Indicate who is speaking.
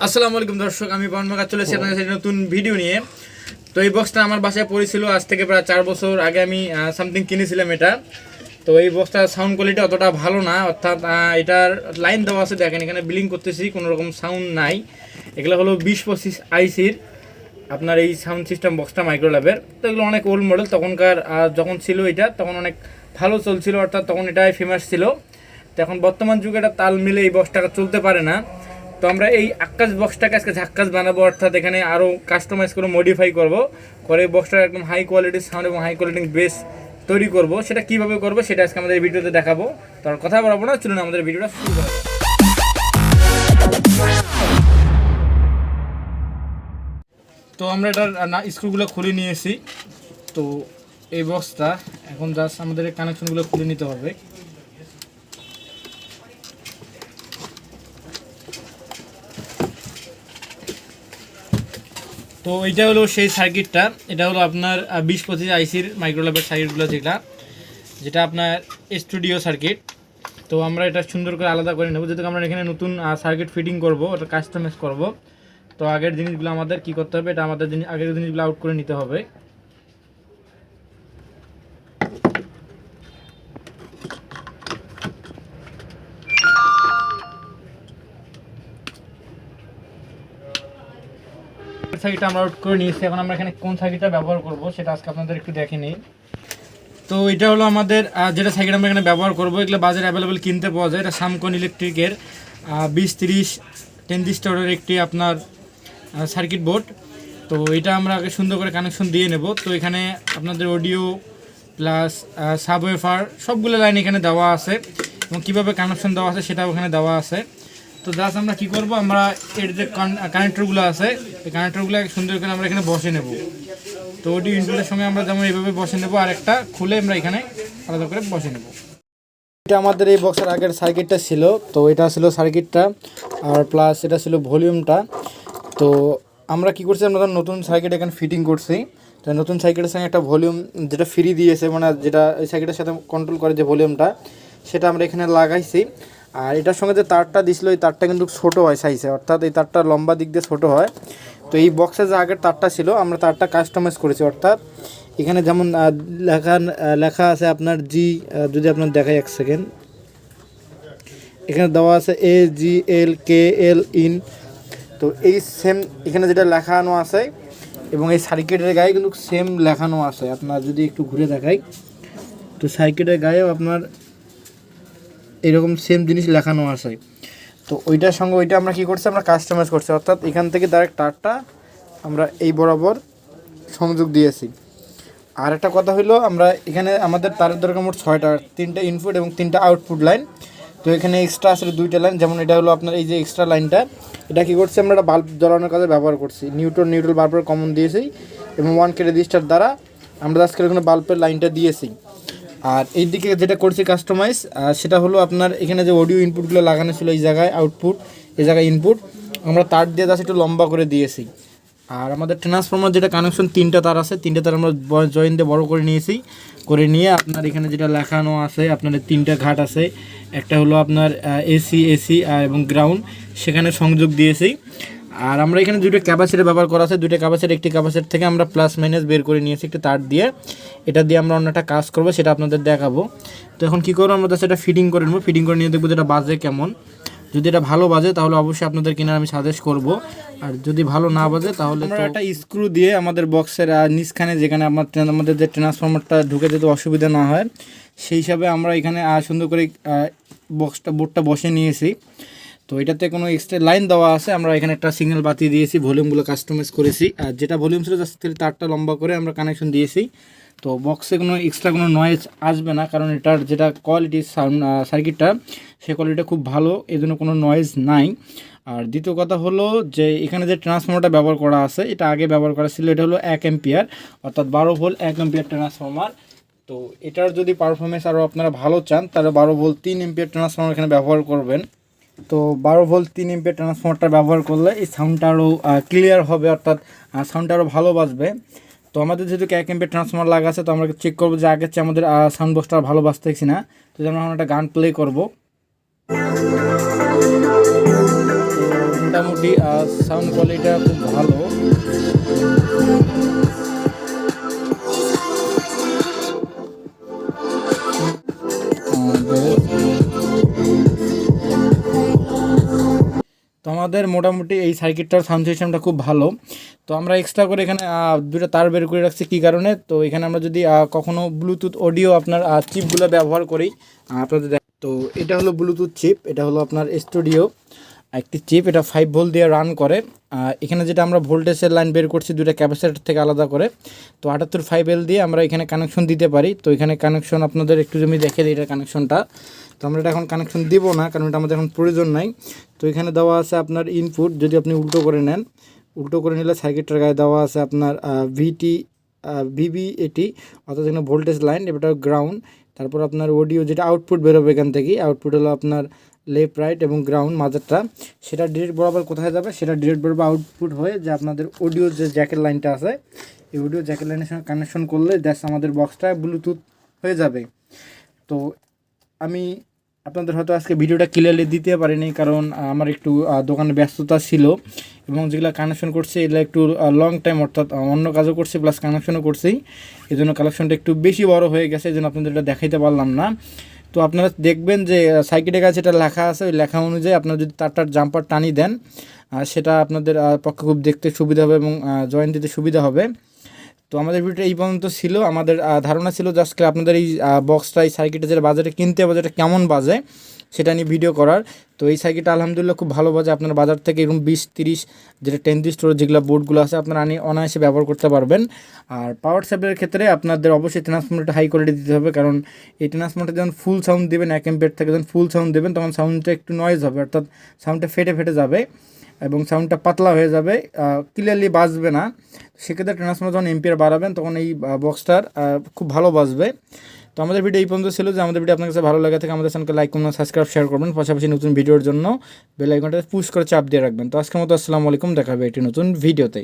Speaker 1: আসসালামু আলাইকুম দর্শক, আমি পাওয়ান মাকা চলেছি আপনাদের সাথে নতুন ভিডিও নিয়ে। তো এই বক্সটা আমার বাসায় পড়েছিল আজ থেকে প্রায় 4 বছর আগে। আমি সামথিং কিনেছিলাম এটা। তো এই বক্সটার সাউন্ড কোয়ালিটি অতটা ভালো না, অর্থাৎ এটার লাইন দেওয়া আছে, দেখেন এখানে বিলিং করতেছি, কোনো রকম সাউন্ড নাই। এগুলো হলো 20-25 আইসির আপনার এই সাউন্ড সিস্টেম বক্সটা মাইক্রো ল্যাবের। তো এগুলো অনেক ওল্ড মডেল, তখনকার যখন ছিল এটা তখন অনেক ভালো চলছিল, অর্থাৎ তখন এটাই ফেমাস ছিল। তো এখন বর্তমান যুগে এটা তাল মিলে এই বক্সটাকে চলতে পারে না। তো আমরা এই আকাশ বক্সটাকে আজকে ঝাক্কাস বানাবো, অর্থাৎ এখানে আরও কাস্টমাইজ করে মডিফাই করবো, করে বক্সটার একদম হাই কোয়ালিটির সাউন্ড এবং হাই কোয়ালিটির বেস তৈরি করব। সেটা কীভাবে করবো সেটা আজকে আমাদের এই ভিডিওতে দেখাবো। তার কথা বলবো না, চলুন আমাদের ভিডিওটা শুরু করা যাক। তো আমরা এটার স্ক্রুগুলো খুলে নিয়েছি। তো এই বক্সটা এখন জাস্ট আমাদের কানেকশনগুলো খুলে নিতে হবে। তো এটা হলো সেই সার্কিটটা, এটা হলো আপনার 20-25 আইসির মাইক্রোল্যাবের সার্কিটগুলো, যেটা আপনার স্টুডিও সার্কিট। তো আমরা এটা সুন্দর করে আলাদা করে নেব, যেহেতু আমরা এখানে নতুন সার্কিট ফিটিং করব, ওটা কাস্টমাইজ করব। তো আগের জিনিসগুলো আমাদের কি করতে হবে, এটা আমাদের আগের জিনিসগুলো আউট করে নিতে হবে। সার্কিটটা আমরা আউট করে নিয়েছি। এখন আমরা এখানে কোন সার্কিটটা ব্যবহার করব সেটা আজকে আপনাদের একটু দেখে নিই। তো এটা হলো আমাদের যেটা সার্কিট আমরা এখানে ব্যবহার করবো, এগুলো বাজারে অ্যাভেলেবেল কিনতে পাওয়া যায়। এটা সামকন ইলেকট্রিকের 20-30 10 একটি আপনার সার্কিট বোর্ড। তো এটা আমরা আগে সুন্দর করে কানেকশন দিয়ে নেব। তো এখানে আপনাদের অডিও প্লাস সাবওয়েফার সবগুলো লাইন এখানে দেওয়া আছে, এবং কীভাবে কানেকশন দেওয়া আছে সেটাও এখানে দেওয়া আছে। তো জাস্ট আমরা কী করবো, আমরা এর যে কানেক্টরগুলো আছে এই কানেক্টরগুলো সুন্দর করে আমরা এখানে বসে নেব। তো অডিও ইনপুটের সঙ্গে আমরা যেমন এইভাবে বসে নেব, আর একটা খুলে আমরা এখানে আলাদা করে বসে নেব। এটা আমাদের এই বক্সের আগের সার্কিটটা ছিল। তো এটা ছিল সার্কিটটা, আর প্লাস এটা ছিল ভলিউমটা। তো আমরা কি করছি, আমরা নতুন সার্কিট এখানে ফিটিং করছি। তো নতুন সার্কিটের সঙ্গে একটা ভলিউম যেটা ফ্রি দিয়েছে, মানে যেটা এই সার্কিটের সাথে কন্ট্রোল করে যে ভলিউমটা, সেটা আমরা এখানে লাগাইছি। আর এটার সঙ্গে যে তারটা দিছিল এই তারটা কিন্তু ছোটো হয় সাইজে, অর্থাৎ এই তারটা লম্বা দিক দিয়ে ছোটো হয়। তো এই বক্সে যে আগের তারটা ছিল আমরা তারটা কাস্টমাইজ করেছি, অর্থাৎ এখানে যেমন লেখা আছে আপনার জি, যদি আপনার দেখাই এক সেকেন্ড, এখানে দেওয়া আছে AGLKL ইন। তো এই সেম এখানে যেটা লেখানো আছে এবং এই সার্কিটের গায়ে কিন্তু সেম লেখানো আছে। আপনার যদি একটু ঘুরে দেখাই, তো সার্কিটের গায়েও আপনার এরকম সেম জিনিস লেখানো আছে। তো ওইটার সঙ্গে ওইটা আমরা কী করছি, আমরা কাস্টমাইজ করছি, অর্থাৎ এখান থেকে ডাইরেক্ট তারটা আমরা এই বরাবর সংযোগ দিয়েছি। আর একটা কথা হলো, আমরা এখানে আমাদের তারের দরকার মোট 6টা, 3টা ইনপুট এবং 3টা আউটপুট লাইন। তো এখানে এক্সট্রা আছে 2টা লাইন, যেমন এটা হলো আপনার এই যে এক্সট্রা লাইনটা, এটা কী করছি, আমরা একটা বাল্ব জ্বালানোর কাজে ব্যবহার করছি। নিউট্রাল বাল্বের কমন দিয়েছি এবং 1K রেজিস্টার দ্বারা আমরা আজকে এখানে বাল্বের লাইনটা দিয়েছি। আর এই দিকে যেটা করছি কাস্টমাইজ, সেটা হলো আপনার এখানে যে অডিও ইনপুটগুলো লাগানো ছিল এই জায়গায় আউটপুট, এই জায়গায় ইনপুট, আমরা তার দিয়ে জাস্ট একটু লম্বা করে দিয়েছি। আর আমাদের ট্রান্সফর্মার যেটা কানেকশন 3টা তার আছে, 3টা তার আমরা জয়েন দিয়ে বড়ো করে নিয়েছি। করে নিয়ে আপনার এখানে যেটা লেখানো আছে, আপনার 3টা ঘাট আছে, একটা হলো আপনার এসি এবং গ্রাউন্ড, সেখানে সংযোগ দিয়েছি। আর আমরা এখানে 2টা ক্যাপাসিটার ব্যবহার করা আছে, 2টা ক্যাপাসিটার, একটি ক্যাপাসিটার থেকে আমরা প্লাস মাইনাস বের করে নিয়েছি একটি তার দিয়ে। এটা দিয়ে আমরা অন্য একটা কাজ করবো, সেটা আপনাদের দেখাবো। তো এখন কী করবো, আমরা সেটা ফিটিং করে নেবো। ফিটিং করে নিয়ে দেখবো যেটা বাজে কেমন। যদি এটা ভালো বাজে তাহলে অবশ্যই আপনাদের কেনার আমি সাজেস্ট করব, আর যদি ভালো না বাজে তাহলে আমরা একটা স্ক্রু দিয়ে আমাদের বক্সের নিচখানে যেখানে আমাদের যে ট্রান্সফর্মারটা ঢুকে যেতে অসুবিধা না হয়, সেই হিসাবে আমরা এখানে সুন্দর করে বোর্ডটা বসে নিয়েছি। তো এটাতে কোনো এক্সট্রা লাইন দেওয়া আছে, আমরা এখানে একটা সিগন্যাল বাতি দিয়েছি, ভলিউমগুলো কাস্টমাইজ করেছি। আর যেটা ভলিউম ছিল জাস্ট তারটা লম্বা করে আমরা কানেকশন দিয়েছি। তো বক্সে কোনো এক্সট্রা কোনো নয়েজ আসবে না, কারণ এটার যেটা কোয়ালিটি সাউন্ড সার্কিটটা, সে কোয়ালিটিটা খুব ভালো, এই জন্য কোনো নয়েজ নাই। আর দ্বিতীয় কথা হলো যে এখানে যে ট্রান্সফর্মারটা ব্যবহার করা আছে, এটা আগে ব্যবহার করা ছিল, এটা হলো 1 অ্যাম্পিয়ার, অর্থাৎ 12 ভোল্ট 1 অ্যাম্পিয়ার ট্রান্সফর্মার। তো এটার যদি পারফরমেন্স আরও আপনারা ভালো চান, তাহলে 12 ভোল্ট 3 অ্যাম্পিয়ার ট্রান্সফর্মার এখানে ব্যবহার করবেন। তো 12 ভোল্ট 3 অ্যাম্পিয়ার ট্রান্সফর্মারটা ব্যবহার করলে এই সাউন্ডটা আরও ক্লিয়ার হবে, অর্থাৎ সাউন্ডটা আরও ভালো বাজবে। তো আমাদের যেহেতু 1 অ্যাম্পিয়ার ট্রান্সফর্মার লাগা আছে, তো আমরা চেক করবো যে আগের চেয়ে আমাদের সাউন্ড বক্সটা ভালো বাজতেছি না। তো আমরা এখন একটা গান প্লে করবো। মোটামুটি সাউন্ড কোয়ালিটিটা খুব ভালো। তো আমাদের মোটামুটি এই সার্কিটটার সাউন্ড সিস্টেমটা খুব ভালো। তো আমরা এক্সট্রা করে এখানে দুটো তার বের করে রাখছি কী কারণে, তো এখানে আমরা যদি কখনও ব্লুটুথ অডিও আপনার চিপগুলো ব্যবহার করি আপনাদের তো এটা হলো ব্লুটুথ চিপ, এটা হলো আপনার স্টুডিও একটি চিপ, এটা 5 ভোল্ট দিয়ে রান করে। এখানে যেটা আমরা ভোল্টেজের লাইন বের করছি দুটো ক্যাপাসিটর থেকে আলাদা করে, তো 78 5L দিয়ে আমরা এখানে কানেকশন দিতে পারি। তো এখানে কানেকশন আপনাদের একটু জমি দেখে দিই এটা কানেকশনটা। তো আমরা এটা এখন কানেকশন দিব না, কারণ এটা আমাদের এখন প্রয়োজন নাই। তো এখানে দেওয়া আছে আপনার ইনপুট, যদি আপনি উল্টো করে নেন, উল্টো করে নিলে সার্কিটটার গায়ে দেওয়া আছে আপনার VB80, অর্থাৎ এখানে ভোল্টেজ লাইন, এটা গ্রাউন্ড। তারপর আপনার অডিও যেটা আউটপুট বেরোবে এখান থেকে, আউটপুট হলো আপনার লেফট রাইট এবং গ্রাউন্ড মাঝেরটা, সেটা ডিরেক্ট বরাবর কোথায় যাবে, সেটা ডিরেক্ট বরাবর আউটপুট হয়ে যে আপনাদের অডিও যে জ্যাকের লাইনটা আছে, এই অডিও জ্যাকের লাইনের সঙ্গে কানেকশন করলে দ্যাটস আমাদের বক্সটা ব্লুটুথ হয়ে যাবে। তো আমি আপনাদের হয়তো আজকে ভিডিওটা ক্লিয়ারলি দিতে পারিনি, কারণ আমার একটু দোকানে ব্যস্ততা ছিল এবং যেগুলো কানেকশন করছি এগুলো একটু লং টাইম, অর্থাৎ অন্য কাজও করছি প্লাস কানেকশনও করছি, এই জন্য কানেকশনটা একটু বেশি বড় হয়ে গেছে, এই জন্য আপনাদের এটা দেখাইতে পারলাম না। তো আপনারা দেখবেন যে সার্কিটের কাছে এটা লেখা আছে, ওই লেখা অনুযায়ী আপনারা যদি তারটার জাম্পার টানি দেন সেটা আপনাদের পক্ষে খুব দেখতে সুবিধা হবে এবং জয়েন্ট দিতে সুবিধা হবে। তো আমাদের ভিডিওটা এই পর্যন্ত ছিল। আমাদের ধারণা ছিল যে আজকে আপনাদের এই বক্সটা, এই সার্কিটে যেটা বাজারে কিনতে হবে, যেটা কেমন বাজে সেটা নিয়ে ভিডিও করার। তো এই সার্কিটটা আলহামদুলিল্লাহ খুব ভালো বাজে। আপনার বাজার থেকে এরকম 20-30 যেটা 10 স্টোর যেগুলো বোর্ডগুলো আছে আপনারা অনায়াসে ব্যবহার করতে পারবেন। আর পাওয়ার সাপ্লাইয়ের ক্ষেত্রে আপনাদের অবশ্যই ট্রান্সফরমারটা হাই কোয়ালিটি দিতে হবে, কারণ এই ট্রান্সফরমারটা যখন ফুল সাউন্ড দেবেন 1 অ্যাম্পিয়ার থেকে যখন ফুল সাউন্ড দেবেন তখন সাউন্ডটা একটু নয়েজ হবে, অর্থাৎ সাউন্ডটা ফেটে ফেটে যাবে এবং সাউন্ডটা পাতলা হয়ে যাবে, ক্লিয়ারলি বাজবে না। সেক্ষেত্রে ট্রান্সফরমার যখন এম্পিয়ার বাড়াবেন তখন এই বক্সটার খুব ভালো বাজবে। তো আমাদের ভিডিও এই পর্যন্ত ছিল। যে আমাদের ভিডিও আপনার কাছে ভালো লাগে থাকে আমাদের চ্যানেলকে লাইক করুন, সাবস্ক্রাইব, শেয়ার করবেন, পাশাপাশি নতুন ভিডিওর জন্য বেল আইকনটা পুশ করে চাপ দিয়ে রাখবেন। তো আজকের মতো আসসালামু আলাইকুম, দেখা হবে একটি নতুন ভিডিওতে।